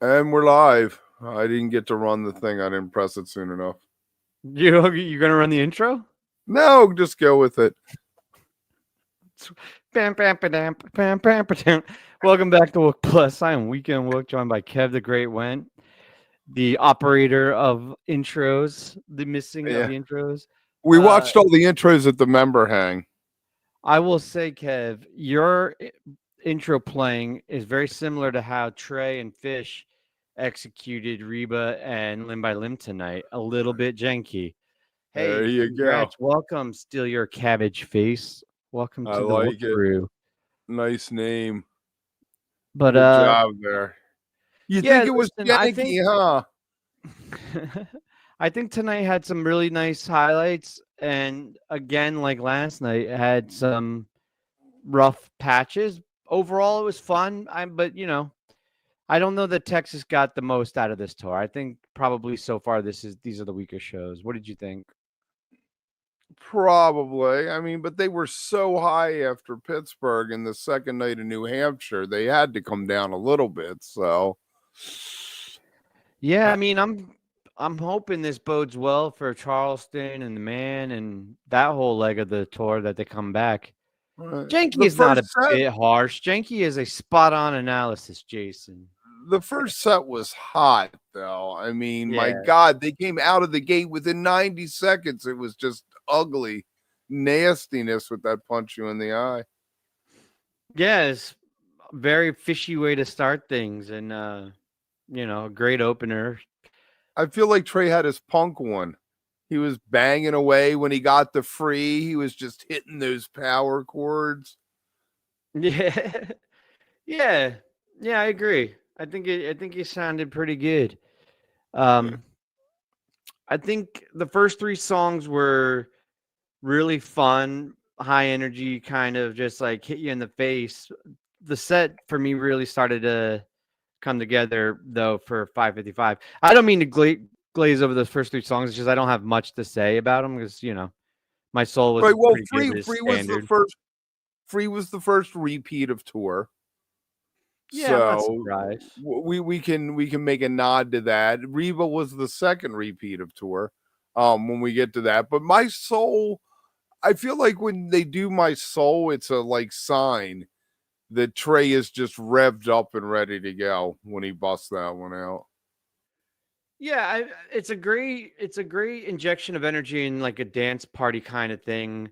And we're live. I didn't get to run the thing. I didn't press it soon enough. You're gonna run the intro? No, just go with it. Welcome back to Wook Plus. I am Weekend Wook, joined by Kev the Great Went, the operator of intros, the missing of the intros. We watched all the intros at the member hang. I will say, Kev, your intro playing is very similar to how Trey and PHiSH executed Reba and Limb by Limb tonight. A little bit janky. Hey, there you congrats. go. Welcome, Steal Your Cabbage Face. Welcome to the like Wook crew. Nice name. But good job there. You think it was janky, huh? I think tonight had some really nice highlights, and again, like last night, it had some rough patches. Overall, it was fun. But you know, I don't know that Texas got the most out of this tour. I think probably so far these are the weaker shows. What did you think? Probably. I mean, but they were so high after Pittsburgh and the second night in New Hampshire, they had to come down a little bit. So, yeah, I mean, I'm hoping this bodes well for Charleston and the Man and that whole leg of the tour that they come back. Janky is not a bit harsh. Janky is a spot-on analysis, Jason. The first set was hot, though. I mean, my God, they came out of the gate within 90 seconds. It was just ugly nastiness with that punch you in the eye. Yeah, it's a very fishy way to start things, and you know, a great opener. I feel like Trey had his Punk one. He was banging away when he got the free. He was just hitting those power chords. Yeah, yeah, I agree. I think he sounded pretty good. I think the first three songs were really fun, high energy, kind of just like hit you in the face. The set for me really started to come together though for 555. I don't mean to glaze over those first three songs, it's just I don't have much to say about them because you know my soul was right. Well, Free was the first repeat of tour. Yeah, so I'm not surprised. We can make a nod to that. Reba was the second repeat of tour. When we get to that, but My Soul, I feel like when they do My Soul, it's a like sign that Trey is just revved up and ready to go when he busts that one out. Yeah, it's a great injection of energy in like a dance party kind of thing.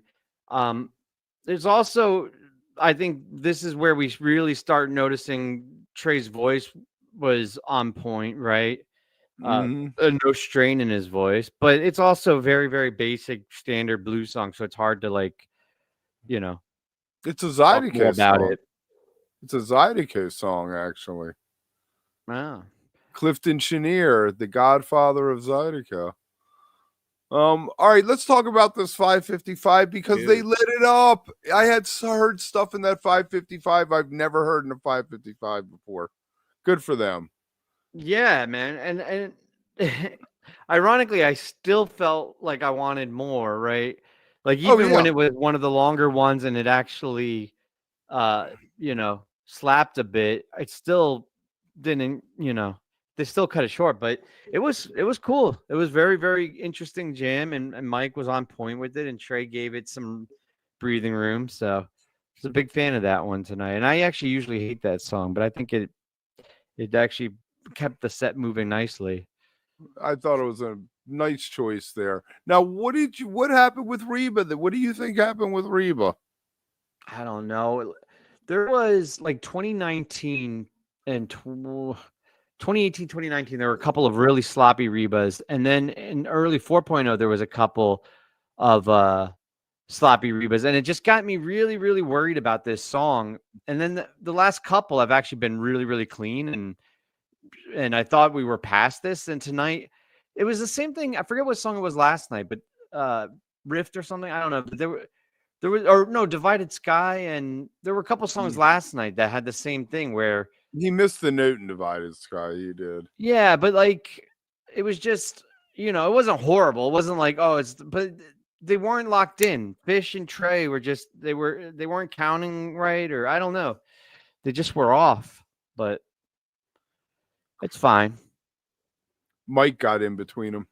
There's also, I think this is where we really start noticing Trey's voice was on point, right? No strain in his voice, but it's also very, very basic standard blues song, so it's hard to like, you know, it's a Zydeco about song. it. It's a Zydeco song, actually. Wow. Clifton Chenier, the godfather of Zydeco. All right, let's talk about this 555 because they lit it up. I had heard stuff in that 555 I've never heard in a 555 before. Good for them. Yeah, man. And ironically, I still felt like I wanted more, right? Like even when it was one of the longer ones and it actually you know, slapped a bit, it still didn't, you know, they still cut it short, but it was cool. It was very, very interesting jam, and Mike was on point with it, and Trey gave it some breathing room. So I was a big fan of that one tonight. And I actually usually hate that song, but I think it actually kept the set moving nicely. I thought it was a nice choice there. Now, what happened with Reba? What do you think happened with Reba? I don't know. There was like 2019 and 2018, 2019, there were a couple of really sloppy Rebas. And then in early 4.0, there was a couple of sloppy Rebas. And it just got me really, really worried about this song. And then the last couple have actually been really, really clean. And I thought we were past this. And tonight, it was the same thing. I forget what song it was last night, but Rift or something. I don't know. But there was, or no, Divided Sky. And there were a couple songs last night that had the same thing where he missed the note in Divided Sky. He did. Yeah, but like it was just, you know, it wasn't horrible. It wasn't like, oh, but they weren't locked in. PHiSH and Trey were just they weren't counting right, or I don't know. They just were off. But It's fine. Mike got in between them.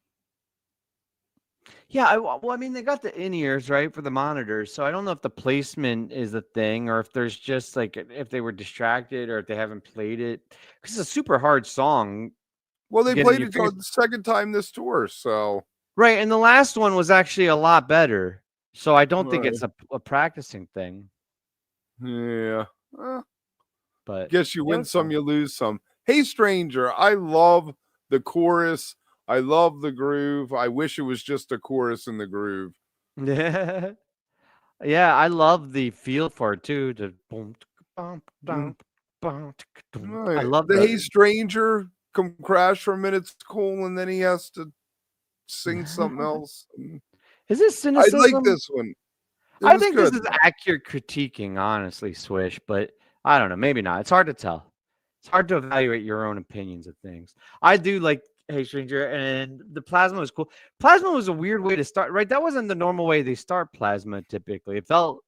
Yeah, I mean, they got the in-ears, right, for the monitors, so I don't know if the placement is the thing or if there's just, like, if they were distracted or if they haven't played it. Because it's a super hard song. Well, they Getting played your it fingers the second time this tour, so. right, and the last one was actually a lot better, so I don't think Right. it's a practicing thing, Yeah. but Guess you it win was some, fun. you lose some. Hey, stranger, I love the chorus. I love the groove. I wish it was just a chorus in the groove. Yeah. Yeah, I love the feel for it too, the boom, bum, Mm. bum, bum, dum. I Right. love The Hey the Stranger come crash for a minute. It's cool, and then he has to sing something else. Is this I like cynicism? this one. It I was think this good. is accurate critiquing, honestly, Swish, but I don't know. Maybe not. It's hard to tell. It's hard to evaluate your own opinions of things. I do like Hey Stranger, and the Plasma was cool. Plasma was a weird way to start, right? That wasn't the normal way they start Plasma typically. It felt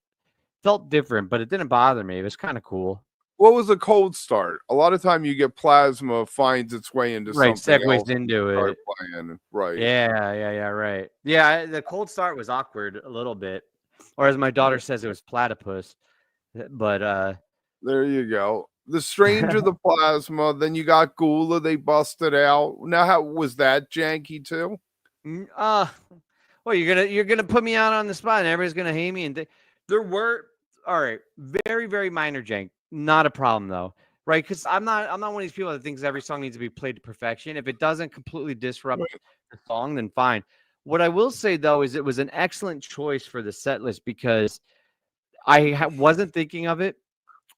different, but it didn't bother me. It was kind of cool. What was a cold start? A lot of time you get plasma finds its way into Right, something segues else and you into start it. playing. Right. Yeah, right. Yeah, the cold start was awkward a little bit, or as my daughter says, it was platypus. But There you go. The Stranger, the Plasma. Then you got Guelah. They busted out. Now, how was that janky too? mm, uh, well, you're gonna put me out on the spot, and everybody's gonna hate me. And there were all right, very minor jank, not a problem though, right? Because I'm not one of these people that thinks every song needs to be played to perfection. If it doesn't completely disrupt the song, then fine. What I will say though is it was an excellent choice for the set list because I wasn't thinking of it.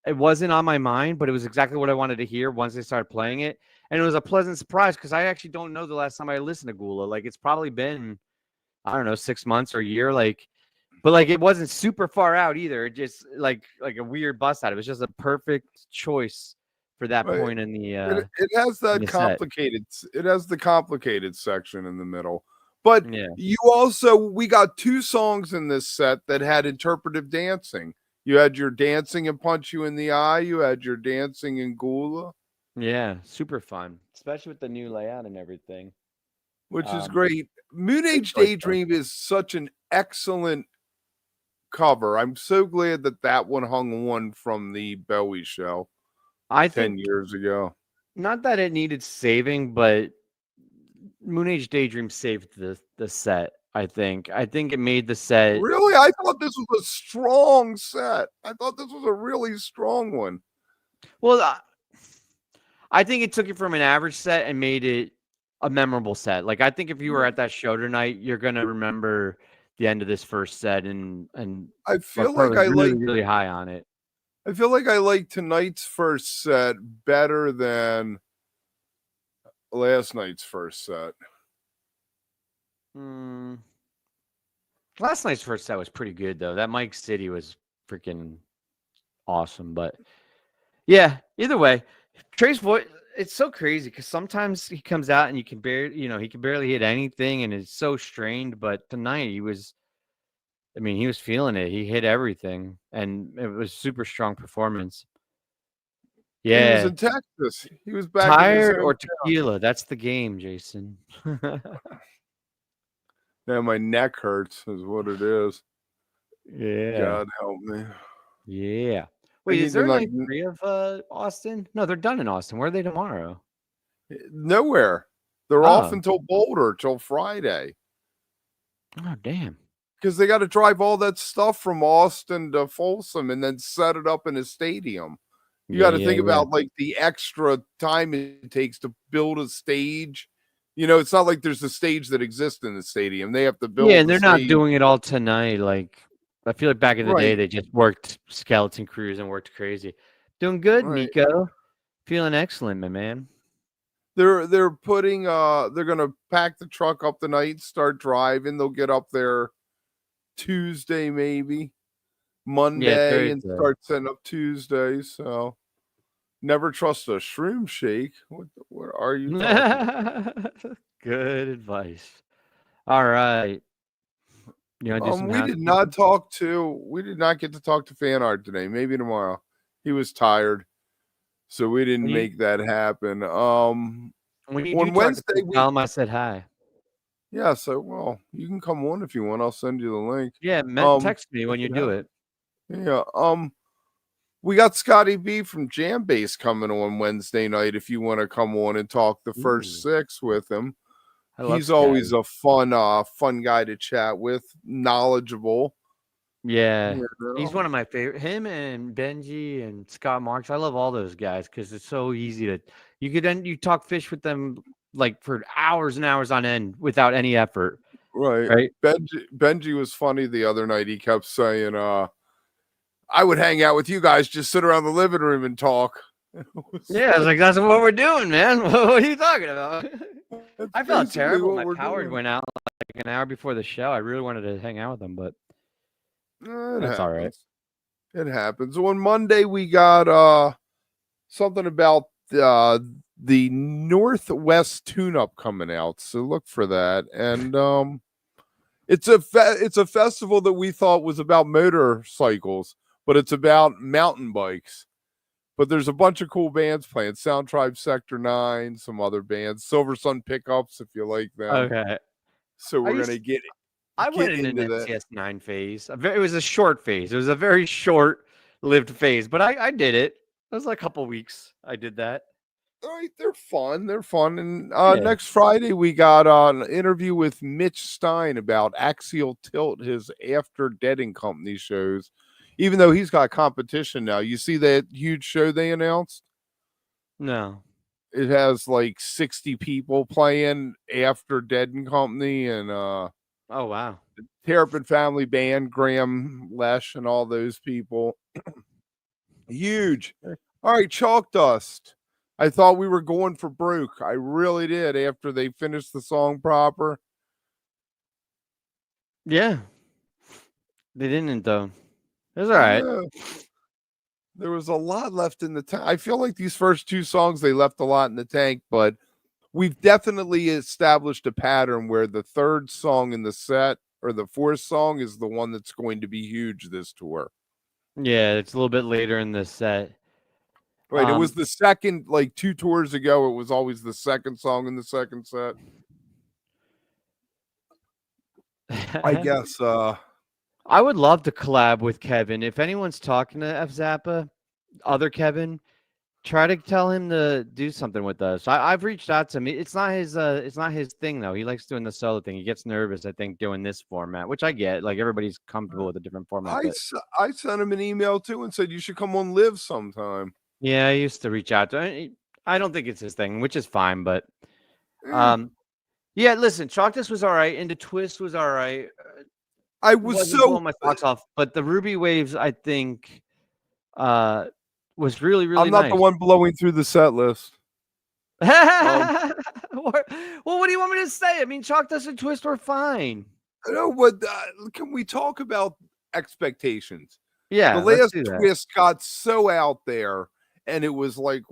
It wasn't on my mind, but it was exactly what I wanted to hear once they started playing it. And it was a pleasant surprise because I actually don't know the last time I listened to Guelah. Like it's probably been, I don't know, 6 months or a year. Like, but like it wasn't super far out either. It just like a weird bust out. It was just a perfect choice for that Right. point in It has that the set. complicated. It has the complicated section in the middle. But Yeah. we got two songs in this set that had interpretive dancing. You had your dancing and punch you in the eye. You had your dancing in Guelah, Yeah. Super fun, especially with the new layout and everything. which is Um, great. Good Moonage choice though. Daydream is such an excellent cover. I'm so glad that one hung one from the Bowie show I 10 think years ago. not that it needed saving, but Moonage Daydream saved the set. I think it made the set. Really? I thought this was a strong set. I thought this was a really strong one. Well, I think it took it from an average set and made it a memorable set. Like I think if you were at that show tonight, you're gonna remember the end of this first set and I our feel part like was really high on it. I like tonight's first set better than last night's first set. Mm. Last night's first set was pretty good though. That Mike City was freaking awesome. But yeah, either way, Trey's voice, it's so crazy because sometimes he comes out and he can barely hit anything and it's so strained. But tonight he was feeling it. He hit everything and it was super strong performance. He was Yeah. in Texas. He was back in his Tired home. or tequila? That's the game, Jason. Yeah, my neck hurts is what it is. Yeah. God help me. Yeah. I Wait, is need to there a like night 3 of Austin? No, they're done in Austin. Where are they tomorrow? nowhere. They're off Oh. until Boulder till Friday. Oh, damn. Because they got to drive all that stuff from Austin to Folsom and then set it up in a stadium. You got to think Yeah. about like the extra time it takes to build a stage. You know, it's not like there's a stage that exists in the stadium. They have to build Yeah, and the they're not stage. doing it all tonight. Like, I feel like back in the day, Right. they just worked skeleton crews and worked crazy. Doing good, Right. Nico. Feeling excellent, my man. They're putting they're gonna pack the truck up tonight, start driving. They'll get up there Tuesday, maybe Yeah, Monday, and Thursday. start setting up Tuesday. So never trust a shroom shake. What are you talking about? Good advice. All right. You want to do some We did housekeeping? not get to talk to fan art today. Maybe tomorrow. He was tired. so we didn't When you make that happen. when you do On talk to Wednesday people, we tell 'em I said hi. yeah, so well, you can come on if you want. I'll send you the link. Yeah, text me when Make you it do happen. it. Yeah. We got Scotty B from Jam Base coming on Wednesday night. If you want to come on and talk the first Ooh, 6 with him, I love he's always Scotty. a fun guy to chat with, knowledgeable. Yeah, You he's know? one of my favorite. Him and Benji and Scott Marks. I love all those guys because it's so easy to you talk fish with them like for hours and hours on end without any effort, Right. right? Benji was funny the other night. He kept saying, I would hang out with you guys, just sit around the living room and talk. Yeah, I was like, that's what we're doing, man. What are you talking about? That's I felt basically terrible. what My we're power doing. went out like an hour before the show. I really wanted to hang out with them, but It that's all right. happens. It happens. On Monday we got something about the Northwest tune-up coming out, so look for that. And it's a festival that we thought was about motorcycles, but it's about mountain bikes. But there's a bunch of cool bands playing. Sound Tribe Sector 9, some other bands, Silver Sun Pickups if you like them. Okay. So I we're used gonna I went get in an into that. NCS9 phase. It was a short phase. It was a very short-lived phase, but I did it. It was like a couple weeks. I did that. All right, they're fun. They're fun. And Yeah. next Friday we got an interview with Mitch Stein about Axial Tilt, his After Dead and Company shows. Even though he's got competition now, you see that huge show they announced? No. It has like 60 people playing After Dead and Company and Oh wow. Terrapin Family Band, Graham Lesh, and all those people. Huge. All right, Chalkdust. I thought we were going for broke. I really did after they finished the song proper. Yeah. They didn't though. It was all right. No, there was a lot left in the tank. I feel like these first 2 songs they left a lot in the tank, but we've definitely established a pattern where the 3rd song in the set or the 4th song is the one that's going to be huge this tour. Yeah, it's a little bit later in the set. Right. It was the second, like 2 tours ago, it was always the 2nd song in the 2nd set. I guess I would love to collab with Kevin. If anyone's talking to F Zappa, other Kevin, try to tell him to do something with us. I've reached out to him. It's not his thing though. He likes doing the solo thing. He gets nervous, I think, doing this format, which I get. Like everybody's comfortable with a different format. But I sent him an email too and said you should come on live sometime. yeah, I used to reach out to him. I don't think it's his thing, which is fine, but yeah, listen, Chalkdust was all right, and the Twist was all right. I was Wasn't so blowing my socks off, but the Ruby Waves, I think, was really, really I'm not nice. the one blowing through the set list. Well, what do you want me to say? I mean, Chalkdust and Twist were fine. No, but can we talk about expectations? Yeah, The let's last do that. Twist got so out there, and it was like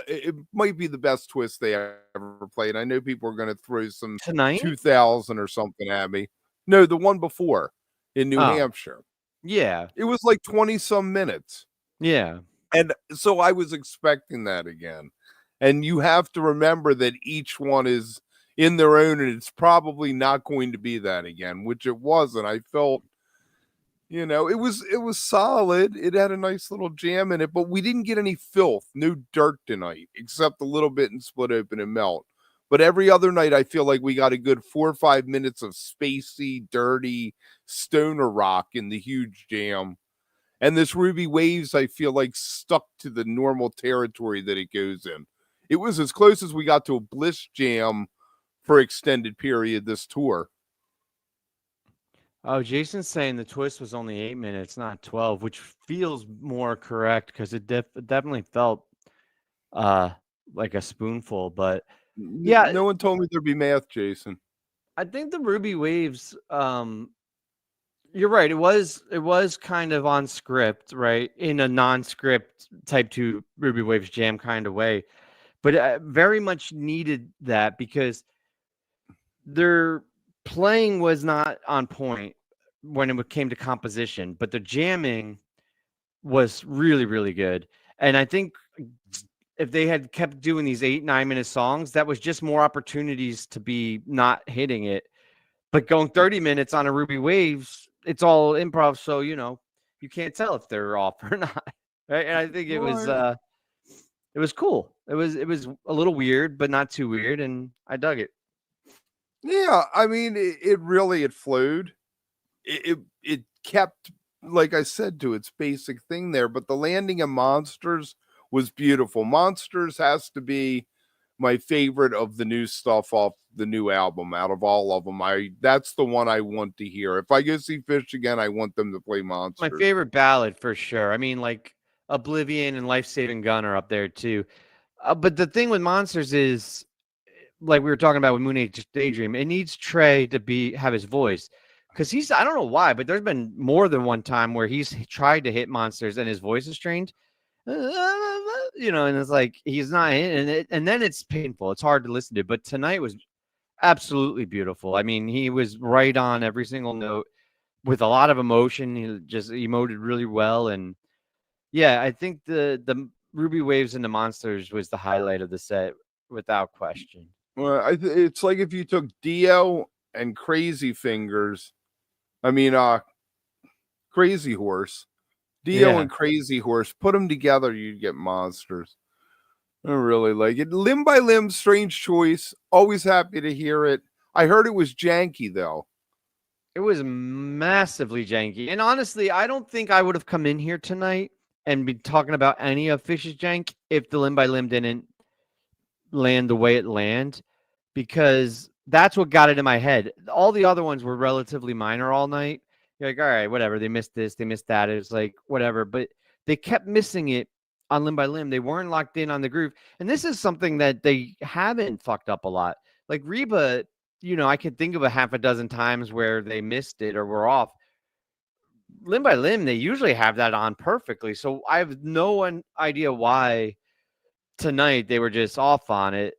it might be the best Twist they ever played. I know people are going to throw some Tonight? 2000 or something at me. No, the one before in New Oh, Hampshire. yeah, It was like 20 some minutes. yeah. And so I was expecting that again. And you have to remember that each one is in their own, and it's probably not going to be that again, which it wasn't. I felt, it was solid. It had a nice little jam in it, but we didn't get any filth, no dirt tonight, except a little bit in Split Open and Melt. But every other night, I feel like we got a good 4 or 5 minutes of spacey, dirty stoner rock in the huge jam. And this Ruby Waves, I feel like, stuck to the normal territory that it goes in. It was as close as we got to a Bliss jam for extended period this tour. Oh, Jason's saying the Twist was only 8 minutes, not 12, which feels more correct because it definitely felt like a spoonful. But yeah, No one told me there'd be math, Jason. I think the Ruby Waves, you're right. It was kind of on script, right? In a non-script type 2 Ruby Waves jam kind of way. But I very much needed that because their playing was not on point when it came to composition, but the jamming was really, really good. And I think if they had kept doing these 8-9 minute songs, that was just more opportunities to be not hitting it. But going 30 minutes on a Ruby Waves, it's all improv, so you can't tell if they're off or not. Right? And I think it was cool. It was a little weird, but not too weird, and I dug it. Yeah, I mean, it really flowed. It kept, like I said, to its basic thing there. But the landing of Monsters was beautiful. Monsters has to be my favorite of the new stuff off the new album. Out of all of them, that's the one I want to hear. If I go see PHiSH again, I want them to play Monsters. My favorite ballad for sure. I mean, like Oblivion and Life Saving Gun are up there too. But the thing with Monsters is, like we were talking about with Moonage Daydream, it needs Trey to have his voice, because I don't know why, but there's been more than one time where he's tried to hit Monsters and his voice is strained, and it's like he's not in, and then it's painful. It's hard to listen to. But tonight was absolutely beautiful. I mean, he was right on every single note with a lot of emotion. He just emoted really well, and yeah, I think the Ruby Waves and the Monsters was the highlight of the set without question. Well, it's like if you took Dio and Crazy Fingers, Crazy Horse, Dio and Crazy Horse, put them together, you'd get Monsters. I really like it. Limb by Limb, strange choice. Always happy to hear it. I heard it was janky though. It was massively janky, and honestly, I don't think I would have come in here tonight and be talking about any of PHiSH's jank if the Limb by Limb didn't land the way it landed, because that's what got it in my head. All the other ones were relatively minor all night. You're like, all right, whatever. They missed this, they missed that. It's like, whatever. But they kept missing it on Limb by Limb. They weren't locked in on the groove. And this is something that they haven't fucked up a lot. Like Reba, I could think of a half a dozen times where they missed it or were off. Limb by Limb, they usually have that on perfectly. So I have no idea why tonight they were just off on it.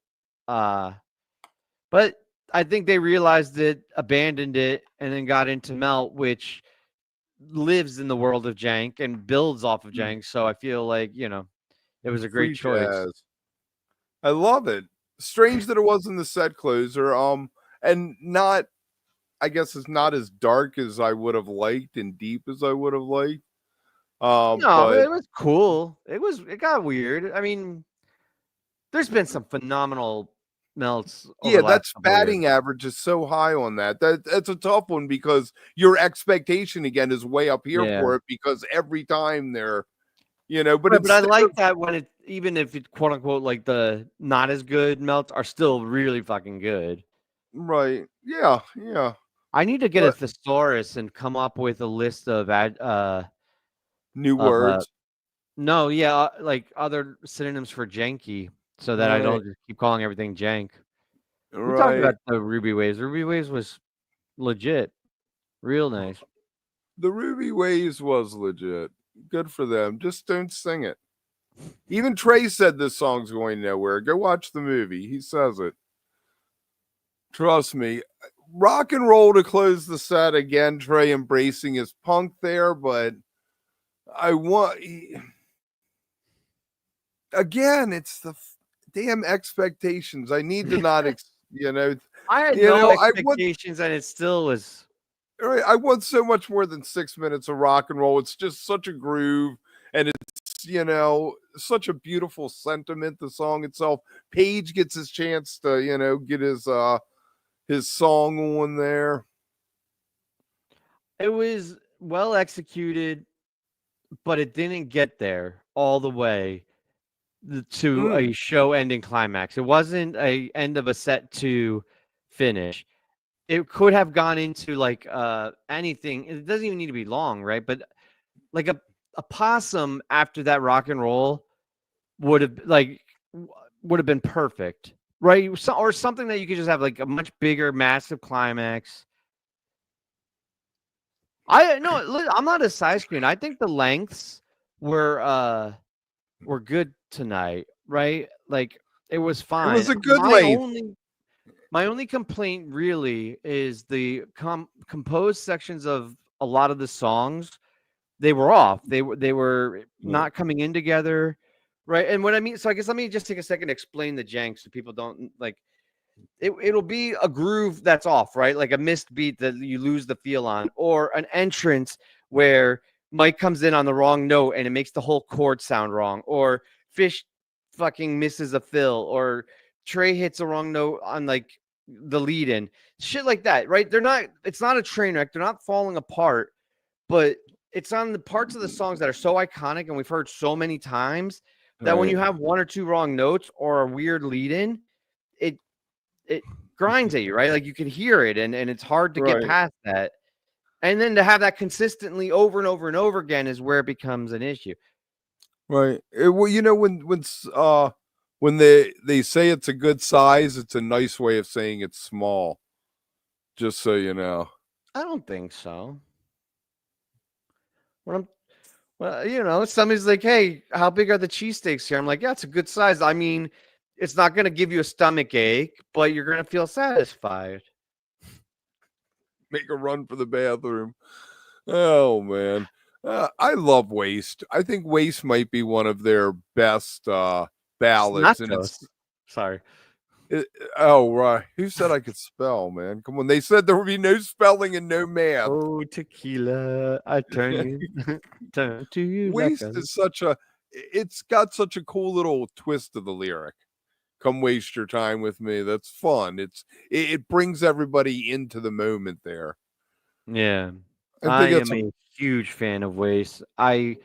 But I think they realized it, abandoned it, and then got into Melt, which lives in the world of jank and builds off of jank. So I feel like, it was a great choice. Jazz. I love it. Strange that it wasn't the set closer. And not, I guess it's not as dark as I would have liked and deep as I would have liked. No, but it was cool. It got weird. I mean, there's been some phenomenal melts. Yeah, that's batting average is so high on that. That's a tough one, because your expectation again is way up here for it, because every time they're, but I like that when even if it quote unquote like the not as good melts are still really fucking good. Right. Yeah. I need to get a thesaurus and come up with a list of new words. Like other synonyms for janky, so that I don't just keep calling everything jank. We talked about the Ruby Waves. Ruby Waves was legit. Real nice. The Ruby Waves was legit. Good for them. Just don't sing it. Even Trey said this song's going nowhere. Go watch the movie. He says it. Trust me. Rock and roll to close the set. Again, Trey embracing his punk there, but again, it's the damn expectations. I need to not, I had no expectations, and it still was. Right, I want so much more than 6 minutes of rock and roll. It's just such a groove, and it's such a beautiful sentiment. The song itself. Page gets his chance to get his song on there. It was well executed, but it didn't get there all the way to a show-ending climax. It wasn't a end of a set to finish. It could have gone into like anything. It doesn't even need to be long, right? But like a possum after that rock and roll would have been perfect, right? Or something that you could just have like a much bigger, massive climax. I'm not a side screen. I think the lengths were good tonight, right? Like it was fine. It was a good length. My only complaint really is the composed sections of a lot of the songs. They were off. They were not coming in together, Right. And what I mean, so I guess let me just take a second to explain the jank so people don't like it'll be a groove that's off, right? Like a missed beat that you lose the feel on, or an entrance where Mike comes in on the wrong note and it makes the whole chord sound wrong, or PHiSH fucking misses a fill, or Trey hits a wrong note on like the lead in, shit like that, right? It's not a train wreck, they're not falling apart, but it's on the parts of the songs that are so iconic and we've heard so many times that when Right. you have one or two wrong notes or a weird lead in, it grinds at you, right? Like you can hear it and it's hard to get Right. past that. And then to have that consistently over and over and over again is where it becomes an issue. Right. Well, you know, when they say it's a good size, it's a nice way of saying it's small. Just so you know. I don't think so. Well, you know, somebody's like, "Hey, how big are the cheesesteaks here?" I'm like, "Yeah, it's a good size." I mean, it's not going to give you a stomach ache, but you're going to feel satisfied. Make a run for the bathroom. Oh man. I love Waste. I think Waste might be one of their best ballads, and SANTOS. Sorry. oh right. Who said I could spell, man? Come on. They said there would be no spelling and no math. Oh, tequila, I turn to you Waste like a... is it's got such a cool little twist to the lyric. Come waste your time with me. That's fun. It brings everybody into the moment there. Yeah. I I think that's am a huge fan of Waste. I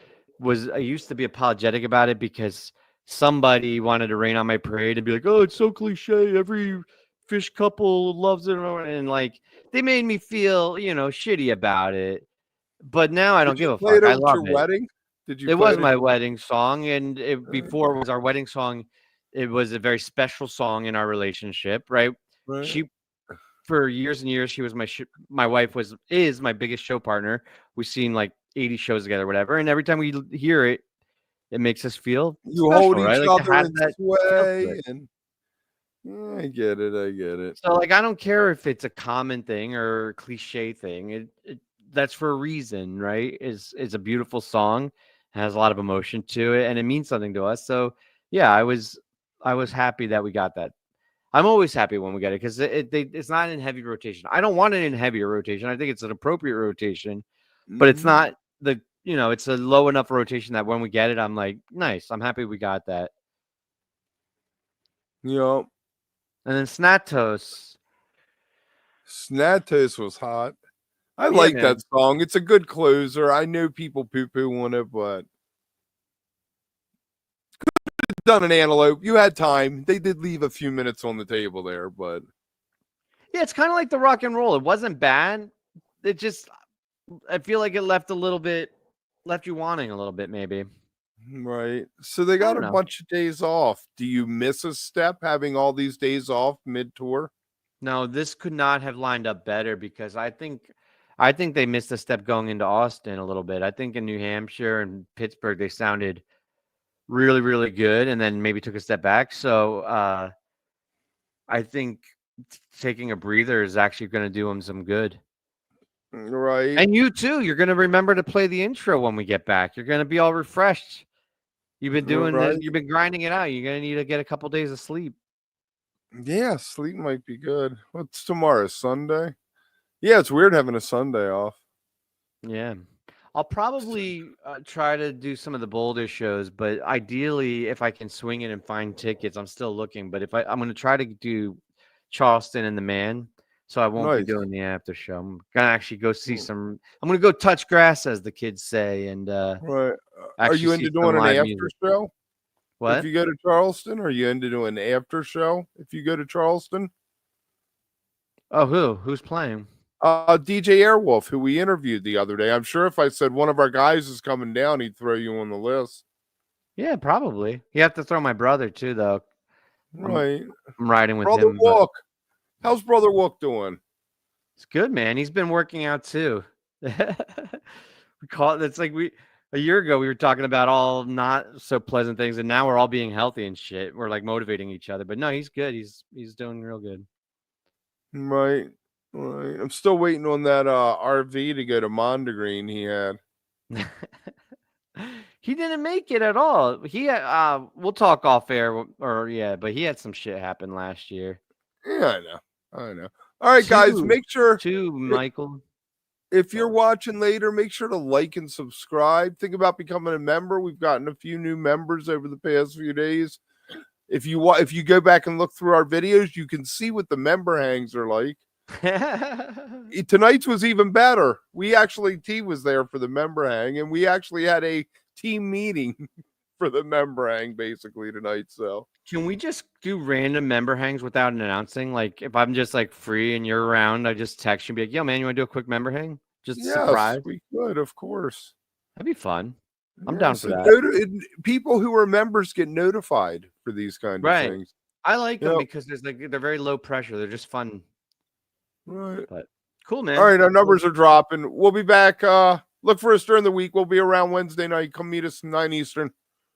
used to be apologetic about it because somebody wanted to rain on my parade and be like, "Oh, it's so cliche. Every PHiSH couple loves it," and like they made me feel, shitty about it. But now I Did don't you give a play fuck. it I at love your it. wedding? Did you It play was it at my your wedding song, and right, before it was our wedding song. It was a very special song in our relationship, right? right. She For years and years, she was my wife is my biggest show partner. We've seen like 80 shows together, whatever. And every time we hear it, it makes us feel You hold special, right? each Like to other have and that feel to sway it. and I get it. I get it. So like I don't care if it's a common thing or cliche thing. That's for a reason, right? Is a beautiful song, has a lot of emotion to it, and it means something to us. So yeah, I was happy that we got that. I'm always happy when we get it because it's not in heavy rotation. I don't want it in heavier rotation. I think it's an appropriate rotation, but it's Mhm. not it's a low enough rotation that when we get it, I'm like, nice. I'm happy we got that. Yep. And then SNATOS. SNATOS was hot. I Yeah, like that man. song. It's a good closer. I know people poo-poo on it, but done an antelope. You had time. They did leave a few minutes on the table there, but Yeah, it's kind of like the rock and roll. It wasn't bad. It just, I feel like it left you wanting a little bit, maybe. right. So they I got don't a know. bunch of days off. Do you miss a step having all these days off mid-tour? No, this could not have lined up better because I think they missed a step going into Austin a little bit. I think in New Hampshire and Pittsburgh they sounded really, really good and then maybe took a step back. So I think taking a breather is actually going to do them some good. Right. And you too. You're going to remember to play the intro when we get back. You're going to be all refreshed. You've been doing this. Right. You've been grinding it out. You're going to need to get a couple days of sleep. Yeah, sleep might be good. What's tomorrow? Sunday? Yeah, it's weird having a Sunday off. Yeah. I'll probably try to do some of the Boulder shows, but ideally, if I can swing it and find tickets, I'm still looking. But I'm going to try to do Charleston and the Man, so I won't be Nice. doing the after show. I'm gonna actually go see some. I'm gonna go touch grass, as the kids say, and Right. Are actually you see into some doing an live after music. show if What? you go to Charleston? Are you into doing an after show if you go to Charleston? Oh, who's playing? DJ Airwolf, who we interviewed the other day. I'm sure if I said one of our guys is coming down, he'd throw you on the list. Yeah, probably. You have to throw my brother too, though. I'm Right. I'm riding with Brother him, but Wook. How's Brother Wook doing? it's good, man. He's been working out too. It's like a year ago we were talking about all not so pleasant things, and now we're all being healthy and shit. We're like motivating each other. But no, he's good. He's doing real good. Right. Right. I'm still waiting on that RV to go to Mondegreen he had. He didn't make it at all. He we'll talk off air but he had some shit happen last year. Yeah, I know. All right, guys, make sure Michael. If you're watching later, make sure to like and subscribe. Think about becoming a member. We've gotten a few new members over the past few days. If you go back and look through our videos, you can see what the member hangs are like. Tonight's was even better. T was there for the member hang, and we actually had a team meeting for the member hang basically tonight. So can we just do random member hangs without announcing? Like if I'm just like free and you're around, I just text you and be like, yo man, you want to do a quick member hang? Just surprise. We could, of course. That'd be fun. I'm down for that. People who are members get notified for these kind of things. I like them because they're very low pressure. They're just fun. Right. But cool, man. All right, our numbers are dropping. We'll be back. Look for us during the week. We'll be around Wednesday night. Come meet us 9 Eastern.